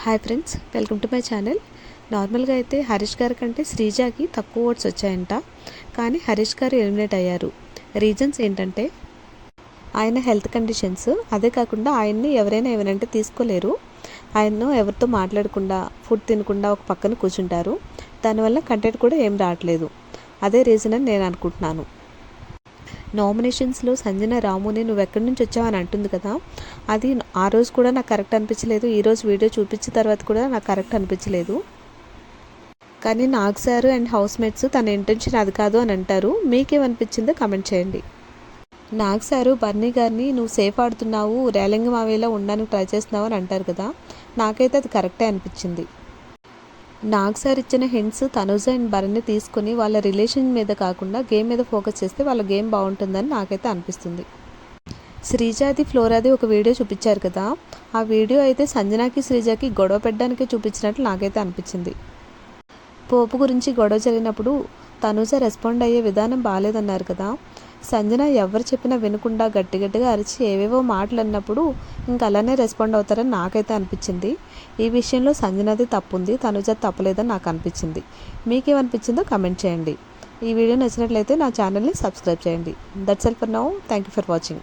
Hi friends, welcome to my channel. నార్మల్గా అయితే హరీష్ గారి కంటే శ్రీజాకి తక్కువ ఓట్స్ వచ్చాయంట. కానీ హరీష్ గారు ఎలిమినేట్ అయ్యారు. రీజన్స్ ఏంటంటే ఆయన హెల్త్ కండిషన్స్, అదే కాకుండా ఆయన్ని ఎవరైనా ఏమనంటే తీసుకోలేరు. ఆయన్ను ఎవరితో మాట్లాడకుండా ఫుడ్ తినకుండా ఒక పక్కన కూర్చుంటారు. దానివల్ల కంటెంట్ కూడా ఏం రావట్లేదు. అదే రీజన్ అని నేను అనుకుంటున్నాను. నామినేషన్స్లో సంజన రాముని నువ్వు ఎక్కడి నుంచి వచ్చావని అంటుంది కదా, అది ఆ రోజు కూడా నాకు కరెక్ట్ అనిపించలేదు. ఈరోజు వీడియో చూపించిన తర్వాత కూడా నాకు కరెక్ట్ అనిపించలేదు. కానీ Nag sir and house mates తన ఇంటెన్షన్ అది కాదు అని అంటారు. మీకేమనిపించిందో కమెంట్ చేయండి. నాగ్ సారు బర్నీ గారిని నువ్వు సేఫ్ ఆడుతున్నావు, రేలంగి మావేలా ఉండడానికి ట్రై చేస్తున్నావు అని అంటారు కదా, నాకైతే అది కరెక్టే అనిపించింది. నాగ్ సార్ ఇచ్చిన హింట్స్ తనుజ అండ్ భరణ్ని తీసుకుని వాళ్ళ రిలేషన్ మీద కాకుండా గేమ్ మీద ఫోకస్ చేస్తే వాళ్ళ గేమ్ బాగుంటుందని నాకైతే అనిపిస్తుంది. శ్రీజాది ఫ్లోరాది ఒక వీడియో చూపించారు కదా, ఆ వీడియో అయితే సంజనాకి శ్రీజాకి గొడవ పెట్టడానికే చూపించినట్లు నాకైతే అనిపించింది. పోపు గురించి గొడవ జరిగినప్పుడు తనుజ రెస్పాండ్ అయ్యే విధానం బాగాలేదన్నారు కదా, సంజన ఎవరు చెప్పినా వినకుండా గట్టిగా అరిచి ఏవేవో మాటలు అన్నప్పుడు ఇంక అలానే రెస్పాండ్ అవుతారని నాకైతే అనిపించింది. ఈ విషయంలో సంజనది తప్పుంది, తనుజ తప్పలేదని నాకు అనిపించింది. మీకేమనిపించిందో కమెంట్ చేయండి. ఈ వీడియో నచ్చినట్లయితే నా ఛానల్ని సబ్స్క్రైబ్ చేయండి. That's all for now. Thank you for watching.